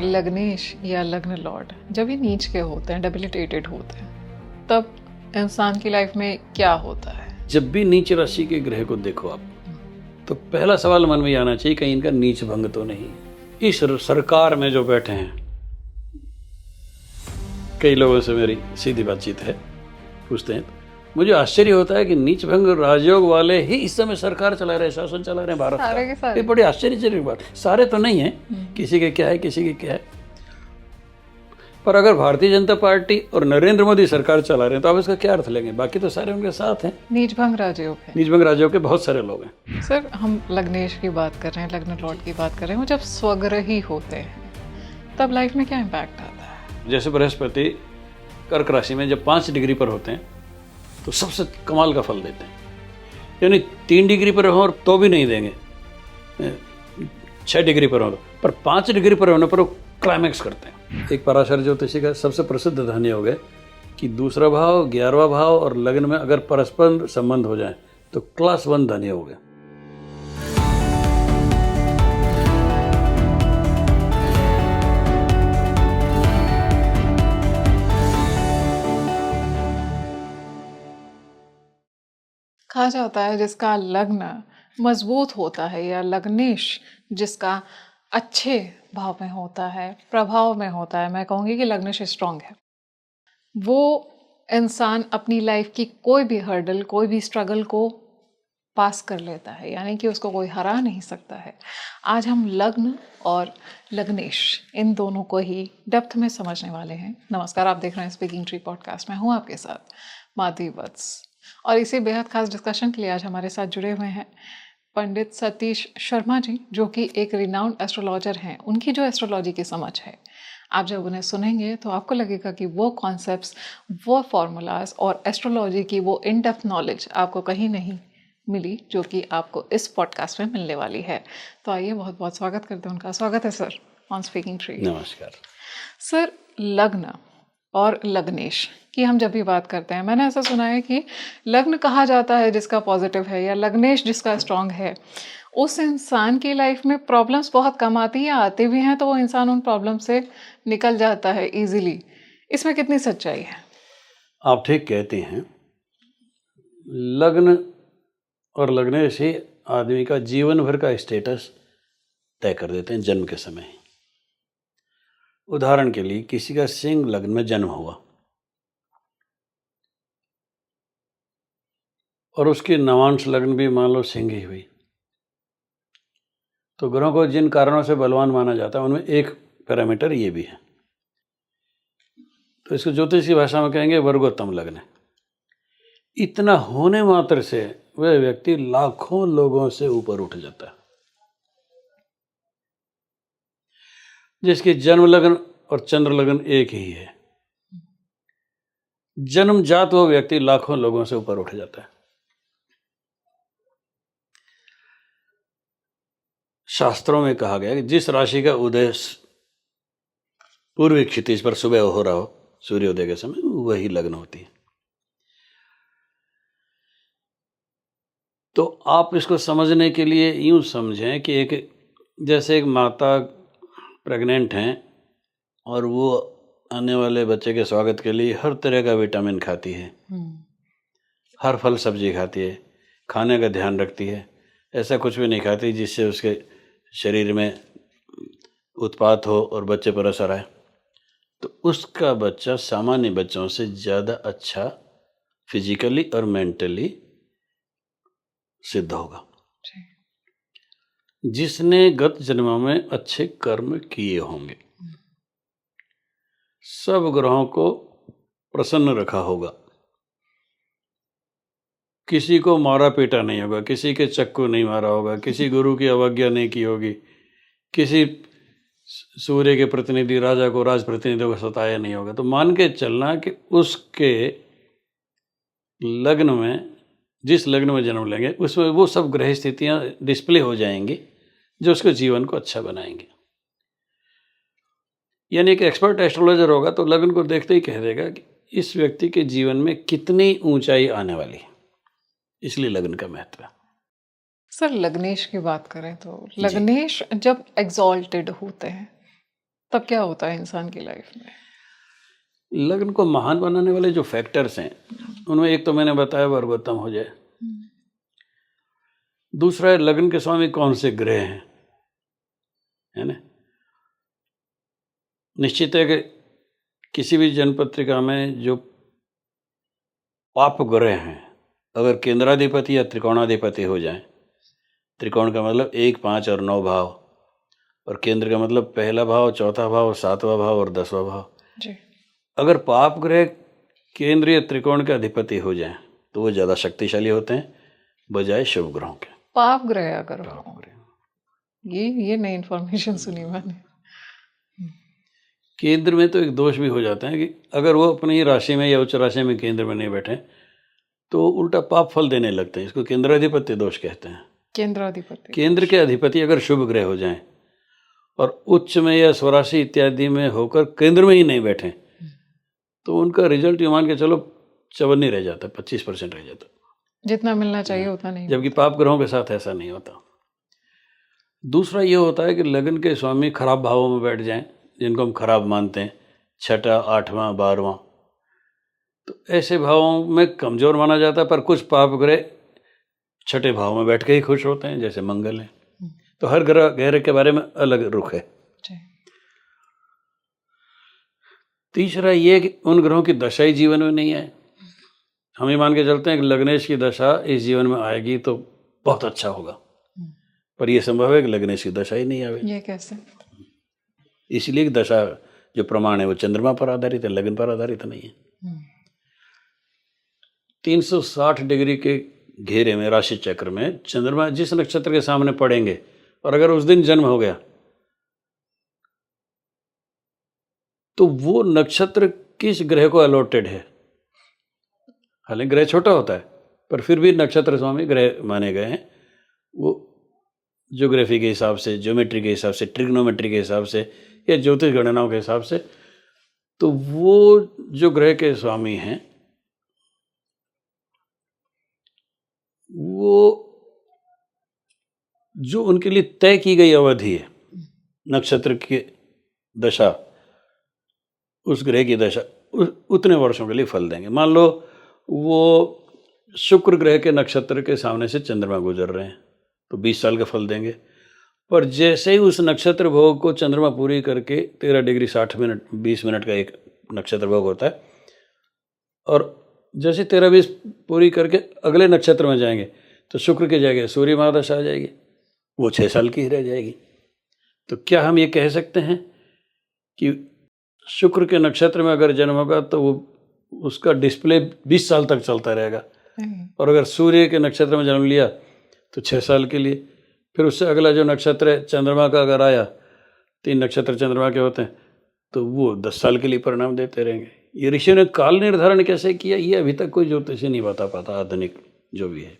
लग्नेश या लग्न लॉर्ड जब ये नीच के होते हैं, डेबिलिटेटेड होते हैं, तब इंसान की लाइफ में क्या होता है? जब भी नीच राशि के ग्रह को देखो आप, तो पहला सवाल मन में आना चाहिए कहीं इनका नीच भंग तो नहीं। इस सरकार में जो बैठे हैं, कई लोगों से मेरी सीधी बातचीत है, पूछते हैं, मुझे आश्चर्य होता है कि नीच भंग राजयोग वाले ही इस समय सरकार चला रहे, शासन चला रहे हैं भारत सारे के का। सारे। ये बड़ी आश्चर्यजनक बात। सारे तो नहीं है, किसी के क्या है, किसी के क्या है, पर अगर भारतीय जनता पार्टी और नरेंद्र मोदी सरकार चला रहे हैं तो आप इसका क्या अर्थ लेंगे? बाकी तो सारे उनके साथ हैं। नीच भंग राजयोग है। नीच भंग राजयोग के बहुत सारे लोग हैं। सर, हम लग्नेश की बात कर रहे हैं, लग्न लॉर्ड की बात कर रहे हैं, वो जब स्वग्रही होते हैं तब लाइफ में क्या इम्पैक्ट आता है? जैसे बृहस्पति कर्क राशि में जब 5 डिग्री पर होते हैं तो सबसे कमाल का फल देते हैं। यानी 3 डिग्री पर हो तो भी नहीं देंगे, 6 डिग्री पर हो, पर 5 डिग्री पर होने पर वो क्लाइमैक्स करते हैं। एक पराशर ज्योतिषी का सबसे प्रसिद्ध धन्य हो गए कि दूसरा भाव, 11वां भाव और लग्न में अगर परस्पर संबंध हो जाए तो क्लास 1 धन्य हो गए। कहा जाता है जिसका लग्न मजबूत होता है या लग्नेश जिसका अच्छे भाव में होता है, प्रभाव में होता है, मैं कहूँगी कि लग्नेश स्ट्रांग है, वो इंसान अपनी लाइफ की कोई भी हर्डल, कोई भी स्ट्रगल को पास कर लेता है, यानी कि उसको कोई हरा नहीं सकता है। आज हम लग्न और लग्नेश इन दोनों को ही डेप्थ में समझने वाले हैं। नमस्कार, आप देख रहे हैं स्पीकिंग ट्री पॉडकास्ट। मैं हूँ आपके साथ माधवी वत्स, और इसी बेहद खास डिस्कशन के लिए आज हमारे साथ जुड़े हुए हैं पंडित सतीश शर्मा जी, जो कि एक रिनाउंड एस्ट्रोलॉजर हैं। उनकी जो एस्ट्रोलॉजी की समझ है, आप जब उन्हें सुनेंगे तो आपको लगेगा कि वो कॉन्सेप्ट्स, वो फॉर्मूलाज और एस्ट्रोलॉजी की वो इन डेप्थ नॉलेज आपको कहीं नहीं मिली, जो कि आपको इस पॉडकास्ट में मिलने वाली है। तो आइए, बहुत बहुत स्वागत करते हैं उनका। स्वागत है सर ऑन स्पीकिंग ट्री। नमस्कार सर, लग्न और लग्नेश की हम जब भी बात करते हैं, मैंने ऐसा सुना है कि लग्न कहा जाता है जिसका पॉजिटिव है या लग्नेश जिसका स्ट्रांग है, उस इंसान की लाइफ में प्रॉब्लम्स बहुत कम आती हैं, आते भी हैं तो वो इंसान उन प्रॉब्लम से निकल जाता है इजीली। इसमें कितनी सच्चाई है? आप ठीक कहते हैं। लग्न और लग्नेश ही आदमी का जीवन भर का स्टेटस तय कर देते हैं जन्म के समय। उदाहरण के लिए, किसी का सिंह लग्न में जन्म हुआ और उसकी नवांश लग्न भी मान लो सिंह ही हुई, तो ग्रहों को जिन कारणों से बलवान माना जाता है उनमें एक पैरामीटर ये भी है। तो इसको ज्योतिष की भाषा में कहेंगे वर्गोत्तम लग्न है। इतना होने मात्र से वह व्यक्ति लाखों लोगों से ऊपर उठ जाता है। जिसकी जन्म लग्न और चंद्र लग्न एक ही है, जन्म जात वो व्यक्ति लाखों लोगों से ऊपर उठ जाता है। शास्त्रों में कहा गया कि जिस राशि का उदय पूर्वी क्षितिज पर सुबह हो रहा हो, सूर्योदय के समय, वही लग्न होती है। तो आप इसको समझने के लिए यूं समझें कि जैसे एक माता प्रेग्नेंट हैं और वो आने वाले बच्चे के स्वागत के लिए हर तरह का विटामिन खाती है, हर फल सब्जी खाती है, खाने का ध्यान रखती है, ऐसा कुछ भी नहीं खाती जिससे उसके शरीर में उत्पात हो और बच्चे पर असर आए, तो उसका बच्चा सामान्य बच्चों से ज़्यादा अच्छा फिजिकली और मेंटली सिद्ध होगा। जिसने गत जन्मों में अच्छे कर्म किए होंगे, सब ग्रहों को प्रसन्न रखा होगा, किसी को मारा पीटा नहीं होगा, किसी के चक्कू नहीं मारा होगा, किसी गुरु की अवज्ञा नहीं की होगी, किसी सूर्य के प्रतिनिधि राजा को राज प्रतिनिधियों को सताया नहीं होगा, तो मान के चलना कि उसके लग्न में, जिस लग्न में जन्म लेंगे उसमें वो सब ग्रह स्थितियां डिस्प्ले हो जाएंगी जो उसके जीवन को अच्छा बनाएंगे। यानी एक एक्सपर्ट एस्ट्रोलॉजर होगा तो लग्न को देखते ही कह देगा कि इस व्यक्ति के जीवन में कितनी ऊंचाई आने वाली है, इसलिए लग्न का महत्व है। सर, लग्नेश की बात करें तो लग्नेश जब एग्जॉल्टेड होते हैं तब क्या होता है इंसान की लाइफ में? लग्न को महान बनाने वाले जो फैक्टर्स हैं उनमें एक तो मैंने बताया वर्गोत्तम हो जाए, दूसरा है लग्न के स्वामी कौन से ग्रह हैं, है ना। निश्चित है कि किसी भी जन्मपत्रिका में जो पाप ग्रह हैं अगर केंद्राधिपति या त्रिकोणाधिपति हो जाएं, त्रिकोण का मतलब 1, 5 और 9 भाव, और केंद्र का मतलब पहला भाव, चौथा भाव, 7वां भाव और 10वां भाव जी। अगर पाप ग्रह केंद्रीय त्रिकोण के अधिपति हो जाएं तो वो ज़्यादा शक्तिशाली होते हैं बजाय शुभ ग्रहों के। पाप ग्रह अगर हो, ये नई इन्फॉर्मेशन सुनी मैंने। केंद्र में तो एक दोष भी हो जाता है कि अगर वो अपनी राशि में या उच्च राशि में केंद्र में नहीं बैठे तो उल्टा पाप फल देने लगते हैं। इसको केंद्राधिपत्य दोष कहते हैं। केंद्राधिपति, केंद्र के अधिपति अगर शुभ ग्रह हो जाएं और उच्च में या स्वराशि इत्यादि में होकर केंद्र में ही नहीं बैठे तो उनका रिजल्ट ये मान के चलो 54 रह जाता, 25% रह जाता, जितना मिलना चाहिए उतना नहीं। जबकि पाप ग्रहों के साथ ऐसा नहीं होता। दूसरा ये होता है कि लग्न के स्वामी खराब भावों में बैठ जाएं, जिनको हम खराब मानते हैं, 6ठा, 8वां, 12वां, तो ऐसे भावों में कमजोर माना जाता है। पर कुछ पाप ग्रह 6ठे भाव में बैठ के ही खुश होते हैं, जैसे मंगल है। तो हर ग्रह के बारे में अलग रुख है। तीसरा ये कि उन ग्रहों की दशा ही जीवन में नहीं है। हम ये मान के चलते हैं कि लग्नेश की दशा इस जीवन में आएगी तो बहुत अच्छा होगा, पर यह संभव है कि लग्नेश की दशा ही नहीं आवे। ये कैसे? इसलिए कि दशा जो प्रमाण है वो चंद्रमा पर आधारित है, लग्न पर आधारित नहीं है। 360 डिग्री के घेरे में राशि चक्र में चंद्रमा जिस नक्षत्र के सामने पड़ेंगे और अगर उस दिन जन्म हो गया तो वो नक्षत्र किस ग्रह को अलॉटेड है। हालांकि ग्रह छोटा होता है पर फिर भी नक्षत्र स्वामी ग्रह माने गए हैं। वो ज्योग्राफी के हिसाब से, ज्योमेट्री के हिसाब से, ट्रिग्नोमेट्री के हिसाब से या ज्योतिष गणनाओं के हिसाब से, तो वो जो ग्रह के स्वामी हैं वो जो उनके लिए तय की गई अवधि है नक्षत्र की दशा, उस ग्रह की दशा उतने वर्षों के लिए फल देंगे। मान लो वो शुक्र ग्रह के नक्षत्र के सामने से चंद्रमा गुजर रहे हैं तो 20 साल का फल देंगे। पर जैसे ही उस नक्षत्र भोग को चंद्रमा पूरी करके 13 डिग्री 60 मिनट 20 मिनट का एक नक्षत्र भोग होता है, और जैसे 13-20 पूरी करके अगले नक्षत्र में जाएंगे तो शुक्र की जगह सूर्य महादशा आ जाएगी, वो 6 साल की ही रह जाएगी। तो क्या हम ये कह सकते हैं कि शुक्र के नक्षत्र में अगर जन्म होगा तो वो उसका डिस्प्ले 20 साल तक चलता रहेगा, और अगर सूर्य के नक्षत्र में जन्म लिया तो 6 साल के लिए। फिर उससे अगला जो नक्षत्र है चंद्रमा का अगर आया, 3 नक्षत्र चंद्रमा के होते हैं, तो वो 10 साल के लिए परिणाम देते रहेंगे। ये ऋषियों ने काल निर्धारण कैसे किया ये अभी तक कोई ज्योतिषी नहीं बता पाता। आधुनिक जो भी है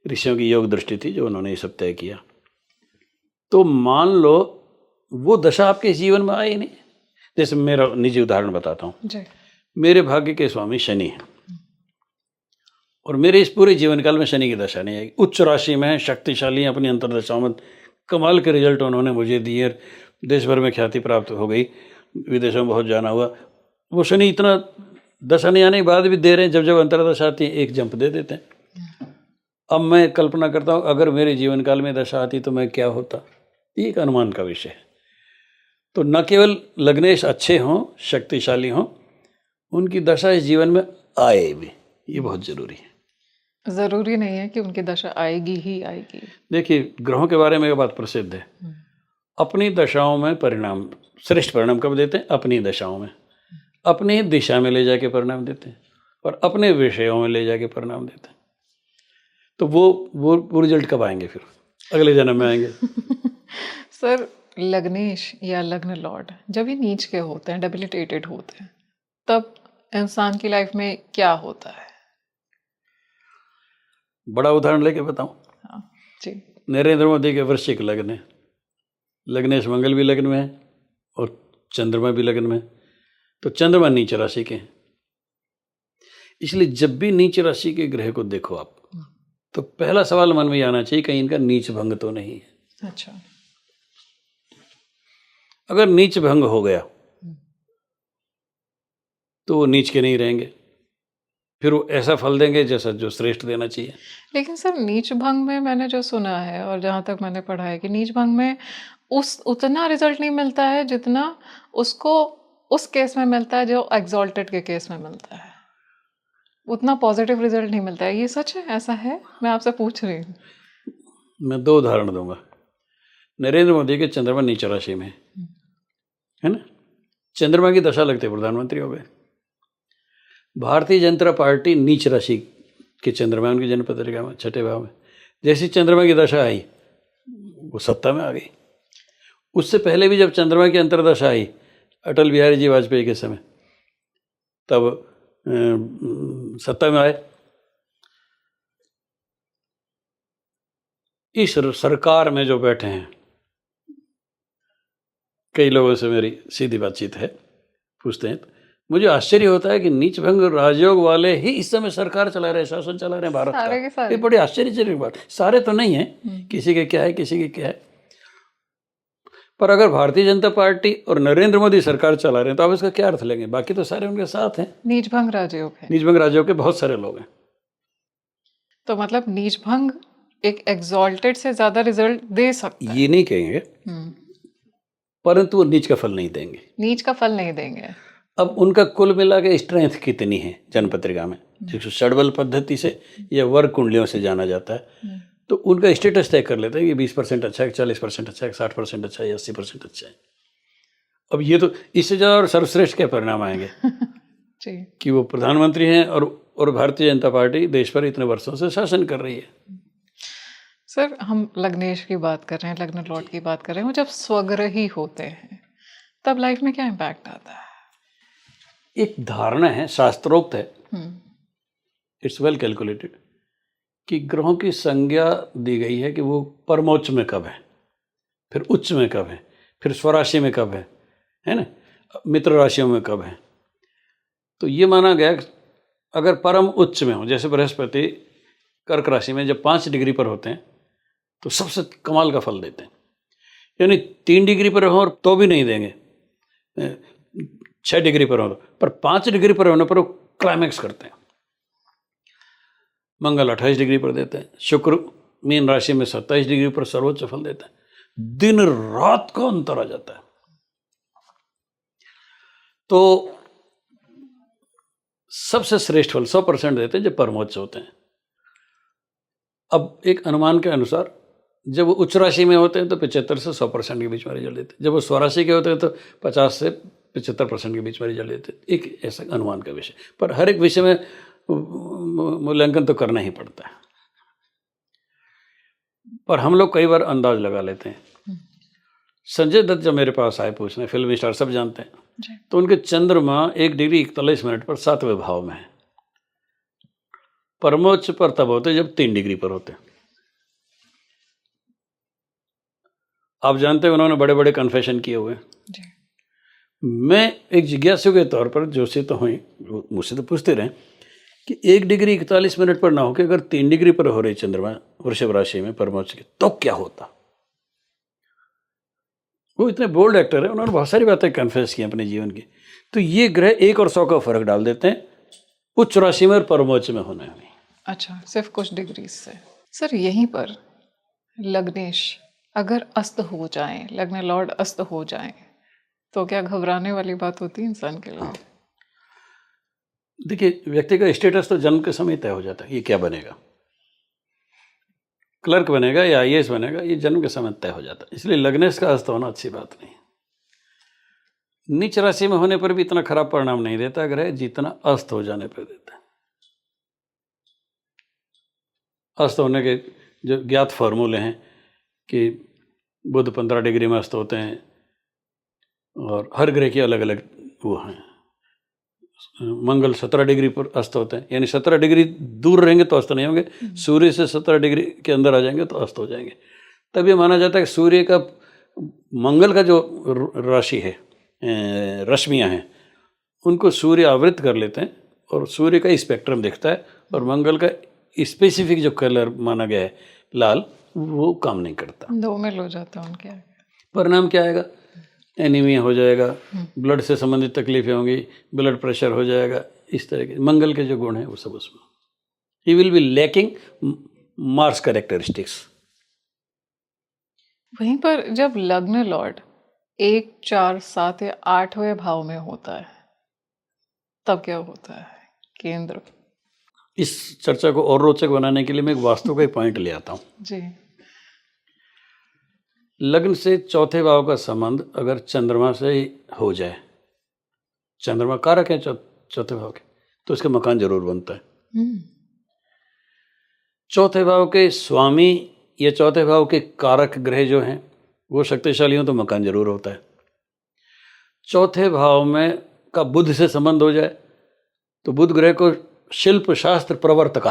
ऋषियों की योग दृष्टि थी जो उन्होंने ये सब तय किया। तो मान लो वो दशा आपके जीवन में आई नहीं। जैसे मेरा निजी उदाहरण बताता हूँ। मेरे भाग्य के स्वामी शनि हैं और मेरे इस पूरे जीवन काल में शनि की दशा नहीं आएगी। उच्च राशि में है, शक्तिशाली हैं, अपनी अंतर्दशाओं में कमाल के रिजल्ट उन्होंने मुझे दिए, देश भर में ख्याति प्राप्त हो गई, विदेशों में बहुत जाना हुआ। वो शनि इतना दशा नहीं आने के बाद भी दे रहे हैं, जब जब अंतर्दशा आती है एक जंप दे देते हैं। अब मैं कल्पना करता हूँ अगर मेरे जीवन काल में दशा आती तो मैं क्या होता, ये एक अनुमान का विषय है। तो न केवल लग्नेश अच्छे हों, शक्तिशाली हों, उनकी दशा इस जीवन में आए भी, ये बहुत जरूरी है। जरूरी नहीं है कि उनकी दशा आएगी ही आएगी। देखिए ग्रहों के बारे में एक बात प्रसिद्ध है, अपनी दशाओं में परिणाम, श्रेष्ठ परिणाम कब देते हैं? अपनी दशाओं में, अपनी दिशा में ले जाके परिणाम देते हैं और अपने विषयों में ले जाके परिणाम देते हैं। तो वो रिजल्ट कब आएंगे? फिर अगले जन्म में आएंगे। सर लग्नेश या लग्न लॉर्ड जब ये नीच के होते हैं, डेबिलिटेटेड होते हैं, तब इंसान की लाइफ में क्या होता है? बड़ा उदाहरण लेके बताऊं? हाँ जी। नरेंद्र मोदी के वृश्चिक लग्न है, लग्नेश मंगल भी लग्न में है और चंद्रमा भी लग्न में है, तो चंद्रमा नीच राशि के हैं। इसलिए जब भी नीच राशि के ग्रह को देखो आप, तो पहला सवाल मन में आना चाहिए कहीं इनका नीच भंग तो नहीं है। अच्छा। अगर नीच भंग हो गया तो वो नीच के नहीं रहेंगे, फिर वो ऐसा फल देंगे जैसा जो श्रेष्ठ देना चाहिए। लेकिन सर नीच भंग में मैंने जो सुना है और जहाँ तक मैंने पढ़ा है कि नीच भंग में उतना रिजल्ट नहीं मिलता है जितना उसको उस केस में मिलता है जो एग्जॉल्टेड के केस में मिलता है। उतना पॉजिटिव रिजल्ट नहीं मिलता है। ये सच है, ऐसा है? मैं आपसे पूछ रही हूँ। मैं 2 उदाहरण दूंगा। नरेंद्र मोदी के चंद्रमा नीच राशि में है ना, चंद्रमा की दशा लगते प्रधानमंत्री हो गए। भारतीय जनता पार्टी नीच राशि के चंद्रमा, उनकी जन्म पत्रिका में 6ठे भाव में, जैसी चंद्रमा की दशा आई वो सत्ता में आ गई। उससे पहले भी जब चंद्रमा की अंतर्दशा आई अटल बिहारी जी वाजपेयी के समय, तब सत्ता में आए। इस सरकार में जो बैठे हैं, कई लोगों से मेरी सीधी बातचीत है, पूछते हैं, मुझे आश्चर्य होता है कि नीच भंग राजयोग वाले ही इस समय सरकार चला रहे, शासन चला रहे हैं भारत सारे के का। सारे। ये बड़ी आश्चर्यजनक बात। सारे तो नहीं है, किसी के क्या है किसी के क्या है, पर अगर भारतीय जनता पार्टी और नरेंद्र मोदी सरकार चला रहे हैं तो आप इसका क्या अर्थ लेंगे? बाकी तो सारे उनके साथ हैं। नीच भंग राजयोग है। नीच भंग राजयोग के बहुत सारे लोग हैं। तो मतलब नीच भंग एक एग्जॉल्टेड से ज्यादा रिजल्ट दे सकता है। ये नहीं कहेंगे, परंतु वो नीच का फल नहीं देंगे। नीच का फल नहीं देंगे। अब उनका कुल मिला के स्ट्रेंथ कितनी है जनपत्रिका में, जिसको षडबल पद्धति से या वर्ग कुंडलियों से जाना जाता है, तो उनका स्टेटस तय कर लेते हैं कि 20% अच्छा है, 40% अच्छा है, 60% अच्छा है, 80% अच्छा है। अब ये तो इससे ज़्यादा और सर्वश्रेष्ठ क्या परिणाम आएंगे जी। कि वो प्रधानमंत्री हैं और भारतीय जनता पार्टी देश पर इतने वर्षों से शासन कर रही है। सर हम लग्नेश की बात कर रहे हैं, लग्न लॉर्ड की बात कर रहे हैं, वो जब स्वग्रही होते हैं तब लाइफ में क्या इम्पैक्ट आता है? एक धारणा है, शास्त्रोक्त है, इट्स वेल कैलकुलेटेड, कि ग्रहों की संज्ञा दी गई है कि वो परमोच्च में कब है, फिर उच्च में कब है, फिर स्वराशि में कब है ना, मित्र राशियों में कब है। तो ये माना गया अगर परम उच्च में हो, जैसे बृहस्पति कर्क राशि में जब 5 डिग्री पर होते हैं तो सबसे कमाल का फल देते हैं, यानी 3 डिग्री पर हो तो भी नहीं देंगे, 6 डिग्री पर हो, पर 5 डिग्री पर होने पर वो क्लाइमैक्स करते हैं। मंगल 28 डिग्री पर देते हैं, शुक्र मीन राशि में 27 डिग्री पर सर्वोच्च फल देते हैं। दिन रात का अंतर आ जाता है। तो सबसे श्रेष्ठ फल 100% देते हैं जब परमोच्च होते हैं। अब एक अनुमान के अनुसार जब वो उच्च राशि में होते हैं तो 75 से 100% के बीच में रिजल्ट देते हैं, जब वो स्वराशि के होते हैं तो 50 से 75% के बीच में रिजल्ट देते हैं। एक ऐसा अनुमान का विषय, पर हर एक विषय में मूल्यांकन तो करना ही पड़ता है। पर हम लोग कई बार अंदाज लगा लेते हैं। संजय दत्त जब मेरे पास आए पूछने, फिल्म स्टार सब जानते हैं, तो उनके चंद्रमा 1 डिग्री 41 मिनट पर 7वें भाव में है। परमोच्च पर तब होते जब 3 डिग्री पर होते। आप जानते हैं उन्होंने बड़े बड़े कन्फेशन किए हुए। मैं एक जिज्ञासु के तौर पर, जो से तो हुई, मुझसे तो पूछते रहे कि 1 डिग्री 41 मिनट पर ना होकर अगर 3 डिग्री पर हो रही चंद्रमा वृषभ राशि में परमोच्च के, तो क्या होता? वो इतने बोल्ड एक्टर है, उन्होंने बहुत सारी बातें कन्फेस की अपने जीवन की। तो ये ग्रह 1 और 100 का फर्क डाल देते हैं उच्च राशि में और परमोच्च में होने में। अच्छा, सिर्फ कुछ डिग्री से। सर यहीं पर लग्नेश अगर अस्त हो जाए, लग्न लॉर्ड अस्त हो जाए, तो क्या घबराने वाली बात होती है इंसान के लिए? देखिए, व्यक्ति का स्टेटस तो जन्म के समय तय हो जाता है, ये क्या बनेगा, क्लर्क बनेगा या IAS बनेगा, ये जन्म के समय तय हो जाता है। इसलिए लग्नेश का अस्त होना अच्छी बात नहीं। नीच राशि में होने पर भी इतना खराब परिणाम नहीं देता ग्रह जितना अस्त हो जाने पर देता है। अस्त होने के जो ज्ञात फॉर्मूले हैं कि बुध 15 डिग्री में अस्त होते हैं और हर ग्रह के अलग अलग वो हैं। मंगल 17 डिग्री पर अस्त होते हैं, यानी 17 डिग्री दूर रहेंगे तो अस्त नहीं होंगे, सूर्य से 17 डिग्री के अंदर आ जाएंगे तो अस्त हो जाएंगे। तब ये माना जाता है कि सूर्य का, मंगल का जो राशि है, रश्मियाँ हैं, उनको सूर्य आवृत कर लेते हैं और सूर्य का स्पेक्ट्रम दिखता है, और मंगल का स्पेसिफिक जो कलर माना गया है लाल, वो काम नहीं करता, 2 मेल हो जाता है उनके आगे। परिणाम क्या आएगा? एनीमिया हो जाएगा, ब्लड से संबंधित तकलीफें होंगी, ब्लड प्रेशर हो जाएगा, इस तरह के मंगल के जो गुण हैं वो सब उसमें। He will be lacking Mars characteristics. वहीं पर जब लग्न लॉर्ड 1, 4, 7 या 8वें भाव में होता है तब क्या होता है? केंद्र। इस चर्चा को और रोचक बनाने के लिए मैं एक वास्तु का एक पॉइंट ले आता हूँ। जी। लग्न से चौथे भाव का संबंध अगर चंद्रमा से ही हो जाए, चंद्रमा कारक है चौथे भाव के, तो उसका मकान जरूर बनता है। चौथे भाव के स्वामी या चौथे भाव के कारक ग्रह जो हैं वो शक्तिशाली हों तो मकान जरूर होता है। चौथे भाव में का बुध से संबंध हो जाए तो बुध ग्रह को शिल्प शास्त्र प्रवर्तका।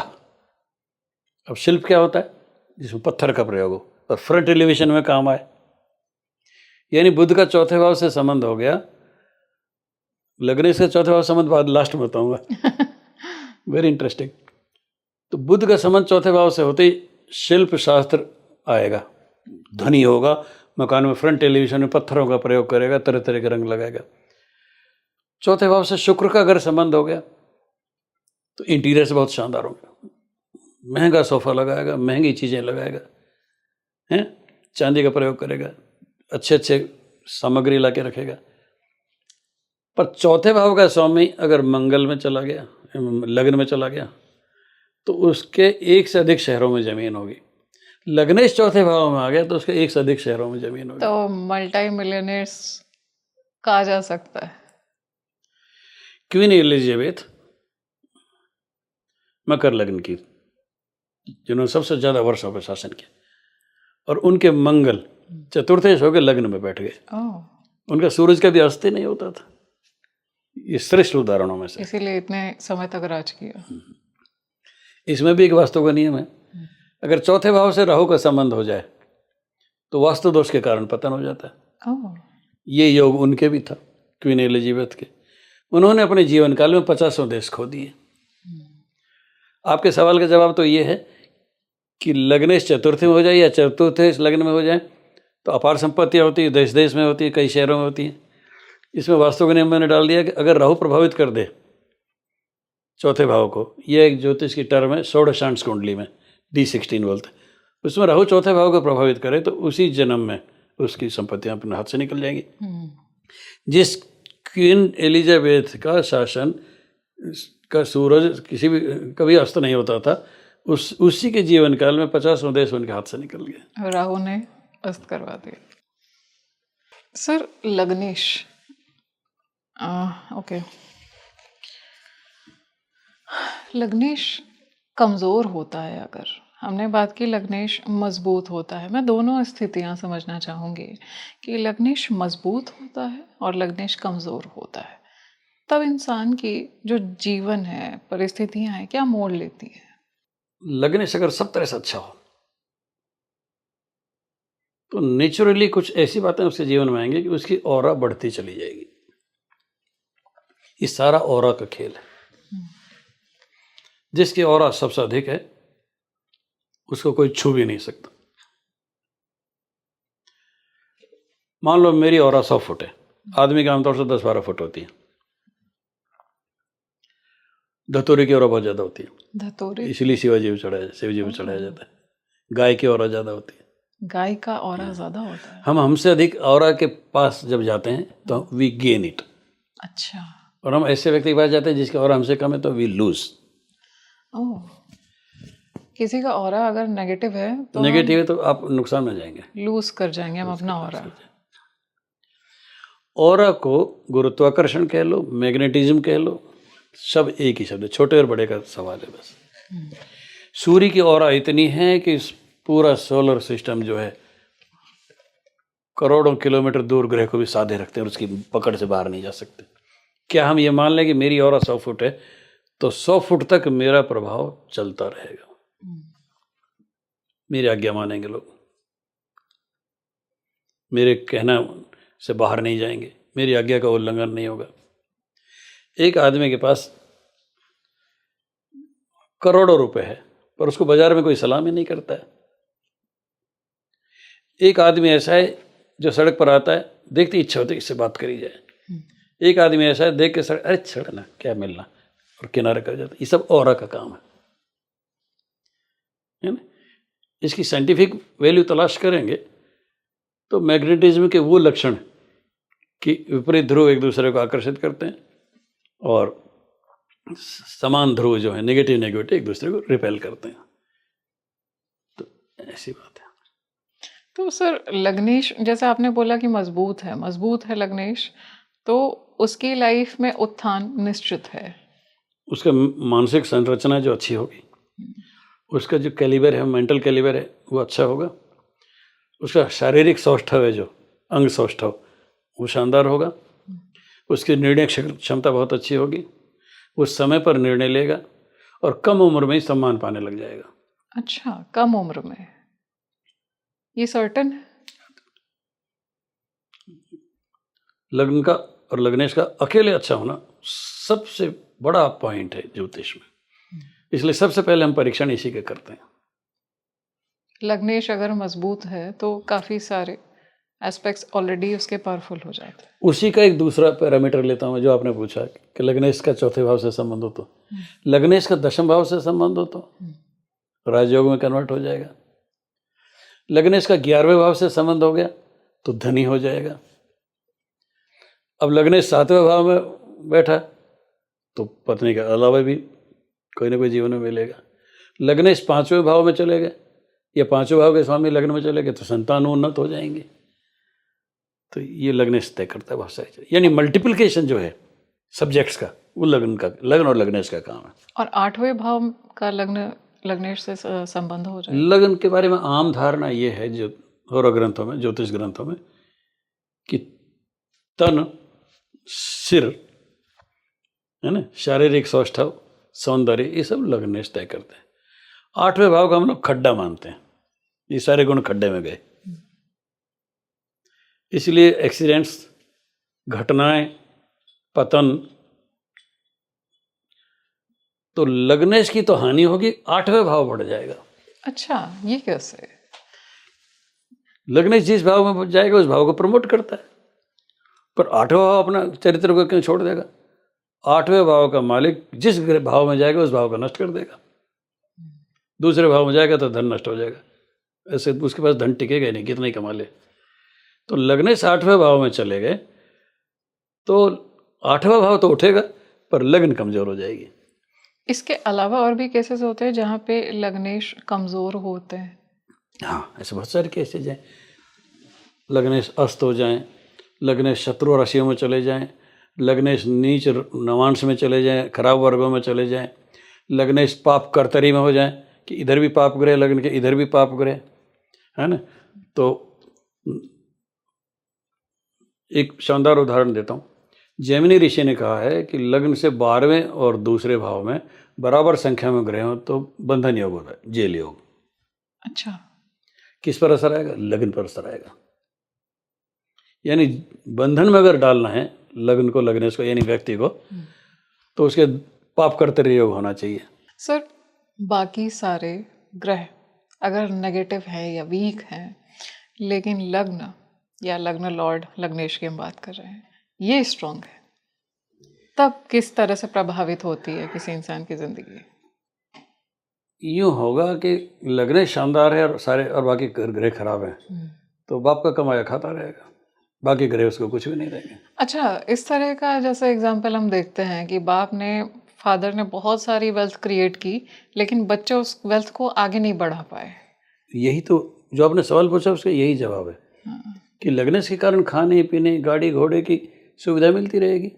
अब शिल्प क्या होता है? जिसमें पत्थर का प्रयोग हो और फ्रंट एलिवेशन में काम आए, यानी बुध का चौथे भाव से संबंध हो गया। लग्न से चौथे भाव संबंध बाद लास्ट में बताऊंगा। Very interesting. तो बुध का संबंध चौथे भाव से होते ही शिल्प शास्त्र आएगा, धनी होगा, मकान में फ्रंट एलिवेशन में पत्थरों का प्रयोग करेगा, तरह तरह के रंग लगाएगा। चौथे भाव से शुक्र का अगर संबंध हो गया तो इंटीरियर से बहुत शानदार होगा, महंगा सोफा लगाएगा, महंगी चीज़ें लगाएगा, हैं, चांदी का प्रयोग करेगा, अच्छे अच्छे सामग्री ला के रखेगा। पर चौथे भाव का स्वामी अगर मंगल में चला गया, लग्न में चला गया, तो उसके एक से अधिक शहरों में ज़मीन होगी। लग्नेश चौथे भाव में आ गया तो उसके एक से अधिक शहरों में ज़मीन होगी। तो मल्टी मिलियनेयर्स कहा जा सकता है। क्वीन एलिजाबेथ मकर लग्न की, जिन्होंने सबसे ज़्यादा वर्षों पर शासन किया, और उनके मंगल चतुर्थेश होकर लग्न में बैठ गए। उनका सूरज का भी अस्त ही नहीं होता था। ये श्रेष्ठ उदाहरणों में से, इसीलिए इतने समय तक राज किया। इसमें भी एक वास्तु का नियम है, अगर चौथे भाव से राहु का संबंध हो जाए तो वास्तु दोष के कारण पतन हो जाता है। ये योग उनके भी था, क्वीन एलिजाबेथ के। उन्होंने अपने जीवन काल में 50 देश खो दिए। आपके सवाल का जवाब तो ये है कि लग्नेश चतुर्थी में हो जाए या चतुर्थेश लग्न में हो जाए तो अपार संपत्तियाँ होती है, देश देश में होती है, कई शहरों में होती है। इसमें वास्तु का नियम मैंने डाल दिया कि अगर राहु प्रभावित कर दे चौथे भाव को, यह एक ज्योतिष की टर्म है, षोडशांश कुंडली में D16 बोलते हैं, उसमें राहु चौथे भाव को प्रभावित करे तो उसी जन्म में उसकी संपत्तियां अपने हाथ से निकल जाएंगी। जिस क्वीन एलिजाबेथ का शासन का सूरज किसी भी कभी अस्त नहीं होता था, उसी के जीवन काल में 50 देश उनके हाथ से निकल गए। राहु ने अस्त करवा दिया। सर लग्नेश, ओके, लग्नेश कमज़ोर होता है, अगर हमने बात की लग्नेश मजबूत होता है, मैं दोनों स्थितियां समझना चाहूँगी कि लग्नेश मजबूत होता है और लग्नेश कमज़ोर होता है, तब इंसान की जो जीवन है, परिस्थितियां हैं, क्या मोड़ लेती है? लग्नेश अगर सब तरह से अच्छा हो तो नेचुरली कुछ ऐसी बातें उसके जीवन में आएंगी कि उसकी ऑरा बढ़ती चली जाएगी। ये सारा ऑरा का खेल है। जिसकी ऑरा सबसे अधिक है उसको कोई छू भी नहीं सकता। मान लो मेरी ऑरा 100 फुट है, आदमी की आमतौर से 10-12 फुट होती है। धतूरे की ऑरा बहुत ज्यादा होती है, धतूरे, इसलिए शिवजी को चढ़ाया जाता है। गाय की ऑरा ज्यादा होती है, गाय का ऑरा ज्यादा होता है। हम हमसे अधिक ऑरा के पास जब जाते हैं तो वी गेन इट। अच्छा। और हम ऐसे व्यक्ति के पास जाते हैं जिसका ऑरा हमसे कम है तो वी लूज। ओह, किसी का ऑरा अगर नेगेटिव है तो नेगेटिव है तो आप नुकसान में जाएंगे, लूज कर जाएंगे हम अपना ऑरा। ऑरा को गुरुत्वाकर्षण कह लो, मैग्नेटिज्म कह लो, सब एक ही शब्द है, छोटे और बड़े का सवाल है बस। सूर्य की ऑरा इतनी है कि पूरा सोलर सिस्टम जो है करोड़ों किलोमीटर दूर ग्रह को भी साधे रखते हैं और उसकी पकड़ से बाहर नहीं जा सकते। क्या हम ये मान लें कि मेरी ऑरा 100 फुट है तो 100 फुट तक मेरा प्रभाव चलता रहेगा? मेरी आज्ञा मानेंगे लोग, मेरे कहना से बाहर नहीं जाएंगे, मेरी आज्ञा का उल्लंघन नहीं होगा। एक आदमी के पास करोड़ों रुपए है पर उसको बाजार में कोई सलाम ही नहीं करता है। एक आदमी ऐसा है जो सड़क पर आता है देखते इच्छा होती है इससे बात करी जाए। एक आदमी ऐसा है देख के सड़क, अरे छड़ना क्या मिलना, और किनारे कर जाता है। ये सब ऑरा का काम है ना। इसकी साइंटिफिक वैल्यू तलाश करेंगे तो मैग्नेटिज्म के वो लक्षण कि विपरीत ध्रुव एक दूसरे को आकर्षित करते हैं और समान ध्रुव जो है नेगेटिव नेगेटिव एक दूसरे को रिपेल करते हैं। तो ऐसी बात है। तो सर लग्नेश, जैसे आपने बोला कि मजबूत है लग्नेश, तो उसकी लाइफ में उत्थान निश्चित है। उसका मानसिक संरचना जो अच्छी होगी, उसका जो कैलिबर है, मेंटल कैलिबर है, वो अच्छा होगा। उसका शारीरिक सौष्ठव है, जो अंग सौष्ठव, वो शानदार होगा। उसकी निर्णय क्षमता बहुत अच्छी होगी। वो समय पर निर्णय लेगा और कम उम्र में ही सम्मान पाने लग जाएगा। अच्छा, कम उम्र में, ये सर्टन है? लग्न का और लग्नेश का अकेले अच्छा होना सबसे बड़ा पॉइंट है ज्योतिष में, इसलिए सबसे पहले हम परीक्षण इसी के करते हैं। लग्नेश अगर मजबूत है तो काफ़ी सारे एस्पेक्ट्स ऑलरेडी उसके पावरफुल हो जाते हैं। उसी का एक दूसरा पैरामीटर लेता हूँ जो आपने पूछा कि लग्नेश का चौथे भाव से संबंध हो तो, लग्नेश का दशम भाव से संबंध हो तो राजयोग में कन्वर्ट हो जाएगा। लग्नेश का 11वें भाव से संबंध हो गया तो धनी हो जाएगा। अब लग्नेश 7वें भाव में बैठा तो पत्नी के अलावा भी कोई ना कोई जीवन में मिलेगा। लग्नेश 5वें भाव में चले गए या 5वें भाव के स्वामी लग्न में चले गए तो संतान उन्नत हो जाएंगे। तो ये लग्नेश तय करता है बहुत सारी चीज़, यानी मल्टीप्लिकेशन जो है सब्जेक्ट्स का, वो लग्न और लग्नेश का काम है। और 8वें भाव का लग्नेश से संबंध हो जाए। लग्न के बारे में आम धारणा ये है जो होरो ग्रंथों में, ज्योतिष ग्रंथों में, कि तन, सिर, है ना, शारीरिक सौष्ठव, सौंदर्य, ये सब लग्नेश तय करते हैं। 8वें भाव का हम लोग खड्डा मानते हैं, ये सारे गुण खड्डे में गए। इसलिए एक्सीडेंट्स, घटनाएं, पतन, तो लग्नेश की तो हानि होगी, 8वें भाव बढ़ जाएगा। अच्छा, ये कैसे? लग्नेश जिस भाव में जाएगा उस भाव को प्रमोट करता है, पर 8वां भाव अपना चरित्र को क्यों छोड़ देगा? 8वें भाव का मालिक जिस भाव में जाएगा उस भाव को नष्ट कर देगा। दूसरे भाव में जाएगा तो धन नष्ट हो जाएगा, ऐसे उसके पास धन टिकेगा ही नहीं, कितना ही कमा ले। तो लग्नेश 8वें भाव में चले गए तो 8वां भाव तो उठेगा पर लग्न कमजोर हो जाएगी। इसके अलावा और भी केसेस होते हैं जहाँ पे लग्नेश कमजोर होते हैं? हाँ, ऐसे बहुत सारे केसेज हैं। लग्नेश अस्त हो जाएं, लग्नेश शत्रु राशियों में चले जाएं, लग्नेश नीच नवांश में चले जाएं, खराब वर्गों में चले जाएं, लग्नेश पाप कर्तरी में हो जाएं कि इधर भी पाप ग्रह लग्न के, इधर भी पाप ग्रह, है ना। तो एक शानदार उदाहरण देता हूँ। जैमिनी ऋषि ने कहा है कि लग्न से 12वें और दूसरे भाव में बराबर संख्या में ग्रह हो तो बंधन योग होता है, जेल योग। अच्छा, किस पर असर आएगा? लग्न पर असर आएगा। यानी बंधन में अगर डालना है लग्न को, लग्नेश को, यानी व्यक्ति को, तो उसके पाप कर्तव्य योग होना चाहिए। सर बाकी सारे ग्रह अगर नेगेटिव है या वीक हैं, लेकिन लग्न या लग्न लॉर्ड लग्नेश की हम बात कर रहे हैं, ये स्ट्रॉन्ग है, तब किस तरह से प्रभावित होती है किसी इंसान की जिंदगी? यूँ होगा कि लग्नेश शानदार है और सारे और बाकी ग्रह खराब हैं तो बाप का कमाया खाता रहेगा, बाकी ग्रह उसको कुछ भी नहीं देंगे। अच्छा, इस तरह का जैसे एग्जाम्पल हम देखते हैं कि फादर ने बहुत सारी वेल्थ क्रिएट की, लेकिन बच्चे उस वेल्थ को आगे नहीं बढ़ा पाए। यही तो जो आपने सवाल पूछा उसका यही जवाब है कि लग्नेश के कारण खाने पीने, गाड़ी घोड़े की सुविधा मिलती रहेगी।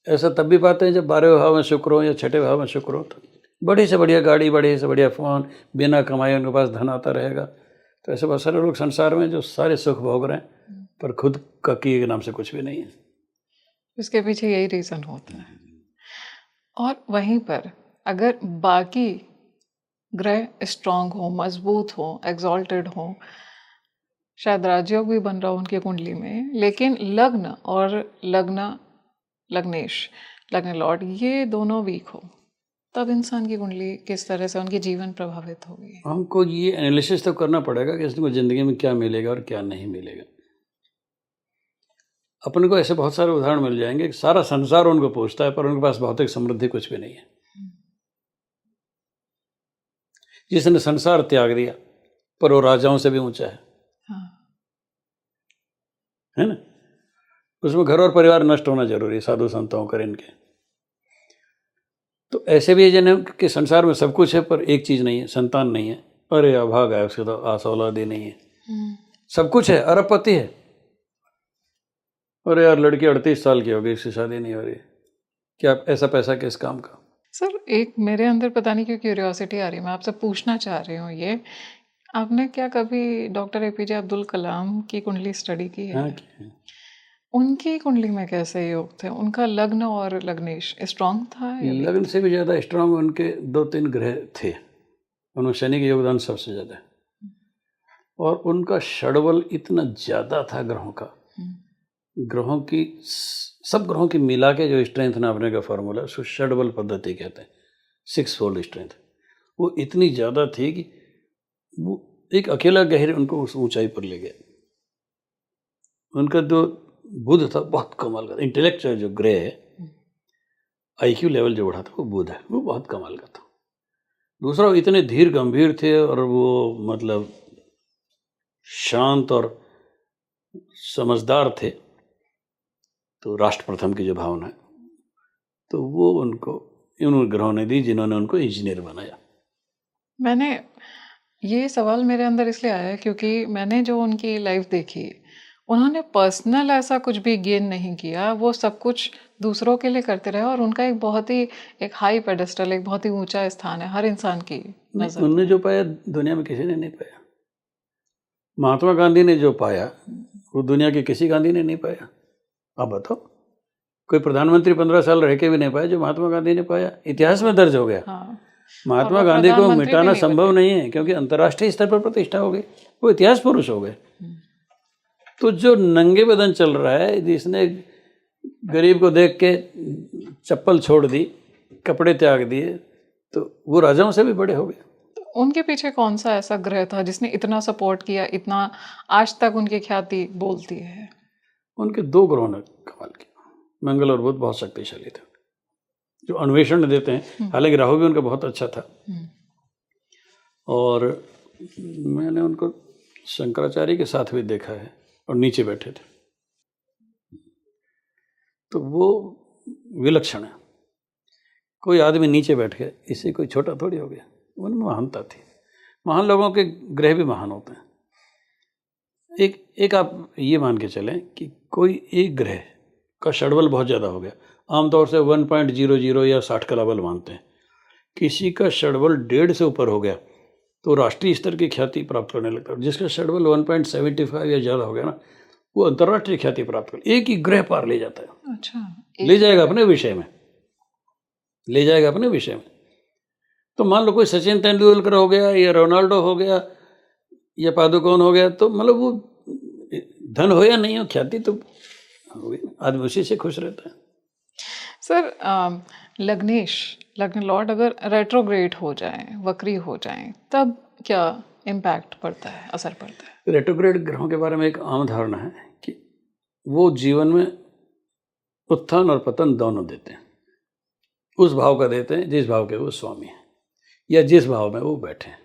ऐसा तब भी पाते हैं जब 12वें भाव में शुक्र हो या 6ठे भाव में शुक्र हो, तो बड़ी से बढ़िया गाड़ी, बड़ी से बढ़िया फ़ोन, बिना कमाए उनके पास धन आता रहेगा। तो ऐसे बहुत सारे लोग संसार में जो सारे सुख भोग रहे हैं पर खुद का किए के नाम से कुछ भी नहीं है। इसके पीछे यही रीज़न होता है। और वहीं पर अगर बाकी ग्रह स्ट्रांग हो, मजबूत हो, एग्जॉल्टेड हो, शायद राजयोग भी बन रहा हो उनकी कुंडली में, लेकिन लग्न और लग्नेश, लग्न लॉर्ड, ये दोनों वीक हो, तब इंसान की कुंडली किस तरह से उनकी जीवन प्रभावित होगी? हमको ये एनालिसिस तो करना पड़ेगा कि इसको ज़िंदगी में क्या मिलेगा और क्या नहीं मिलेगा। अपन को ऐसे बहुत सारे उदाहरण मिल जाएंगे कि सारा संसार उनको पूछता है पर उनके पास भौतिक समृद्धि कुछ भी नहीं है। जिसने संसार त्याग दिया पर वो राजाओं से भी ऊंचा है, है ना। उसमें घर और परिवार नष्ट होना जरूरी है, साधु संतों कर इनके। तो ऐसे भी जिन्हें कि संसार में सब कुछ है पर एक चीज नहीं है, संतान नहीं है। अरे अभागा है, उसके तो आस औलाद ही नहीं है। सब कुछ है, अरबपति है। अरे यार लड़की 38 साल की हो गई, इसकी शादी नहीं हो रही, क्या ऐसा पैसा किस काम का। सर एक मेरे अंदर पता नहीं क्यों क्यूरियोसिटी आ रही है, मैं आपसे पूछना चाह रही हूँ ये, आपने क्या कभी डॉक्टर एपीजे अब्दुल कलाम की कुंडली स्टडी की है? हाँ, उनकी कुंडली में कैसे योग थे? उनका लग्न और लग्नेश स्ट्रांग था या लग्न से भी ज़्यादा स्ट्रांग उनके 2-3 ग्रह थे। उनमें शनि का योगदान सबसे ज़्यादा है और उनका षडबल इतना ज़्यादा था ग्रहों का, ग्रहों की सब ग्रहों की मिला के जो स्ट्रेंथ नापने का फॉर्मूला उसको षडबल पद्धति कहते हैं, 6 फोल्ड स्ट्रेंथ। वो इतनी ज़्यादा थी कि वो एक अकेला गहरे उनको उस ऊंचाई पर ले गया। उनका जो बुध था बहुत कमाल का, इंटेलेक्चुअल जो ग्रह है, आईक्यू लेवल जो बढ़ा था वो बुध है, वो बहुत कमाल का था। दूसरा वो इतने धीर गंभीर थे और वो मतलब शांत और समझदार थे। तो राष्ट्र प्रथम की जो भावना है तो वो उनको उन ग्रहों ने दी जिन्होंने उनको इंजीनियर बनाया। मैंने ये सवाल मेरे अंदर इसलिए आया क्योंकि मैंने जो उनकी लाइफ देखी, उन्होंने पर्सनल ऐसा कुछ भी गेन नहीं किया, वो सब कुछ दूसरों के लिए करते रहे और उनका एक बहुत ही एक हाई पेडेस्टल, एक बहुत ही ऊंचा स्थान है हर इंसान की नजर। उन्होंने जो पाया दुनिया में किसी ने नहीं पाया। महात्मा गांधी ने जो पाया वो दुनिया के किसी गांधी ने नहीं पाया। आप बताओ, कोई प्रधानमंत्री 15 साल रह के भी नहीं पाया जो महात्मा गांधी ने पाया। इतिहास में दर्ज हो गया। हाँ। महात्मा गांधी को मिटाना संभव नहीं है क्योंकि अंतर्राष्ट्रीय स्तर पर प्रतिष्ठा हो गई, वो इतिहास पुरुष हो गए। तो जो नंगे बदन चल रहा है, जिसने गरीब को देख के चप्पल छोड़ दी, कपड़े त्याग दिए, तो वो राजाओं से भी बड़े हो गए। तो उनके पीछे कौन सा ऐसा ग्रह था जिसने इतना सपोर्ट किया, इतना आज तक उनकी ख्याति बोलती है? उनके 2 ग्रहों ने कमाल किया, मंगल और बुध बहुत शक्तिशाली थे जो अन्वेषण देते हैं। हालांकि राहु भी उनका बहुत अच्छा था। और मैंने उनको शंकराचार्य के साथ भी देखा है और नीचे बैठे थे, तो वो विलक्षण है। कोई आदमी नीचे बैठ गया, इससे कोई छोटा थोड़ी हो गया। उनमें महानता थी। महान लोगों के ग्रह भी महान होते हैं। एक आप ये मान के चलें कि कोई एक ग्रह का षडबल बहुत ज़्यादा हो गया, आमतौर से 1.00 या 60 का लेवल मानते हैं। किसी का षडबल 1.5 से ऊपर हो गया तो राष्ट्रीय स्तर की ख्याति प्राप्त करने लगता है। जिसका षडबल 1.75 या ज़्यादा हो गया ना, वो अंतर्राष्ट्रीय ख्याति प्राप्त कर, एक ही ग्रह पार ले जाता है। अच्छा, ले जाएगा अपने विषय में, ले जाएगा अपने विषय में। तो मान लो कोई सचिन तेंदुलकर हो गया या रोनाल्डो हो गया या पादुकोण हो गया, तो मतलब वो धन हो या नहीं हो, ख्याति तो आदमी उसी से खुश रहता है। सर लग्नेश, लग्न लॉर्ड अगर रेट्रोग्रेड हो जाए, वक्री हो जाए, तब क्या इम्पैक्ट पड़ता है, असर पड़ता है? रेट्रोग्रेड ग्रहों के बारे में एक आम धारणा है कि वो जीवन में उत्थान और पतन दोनों देते हैं। उस भाव का देते हैं जिस भाव के वो स्वामी हैं या जिस भाव में वो बैठे हैं।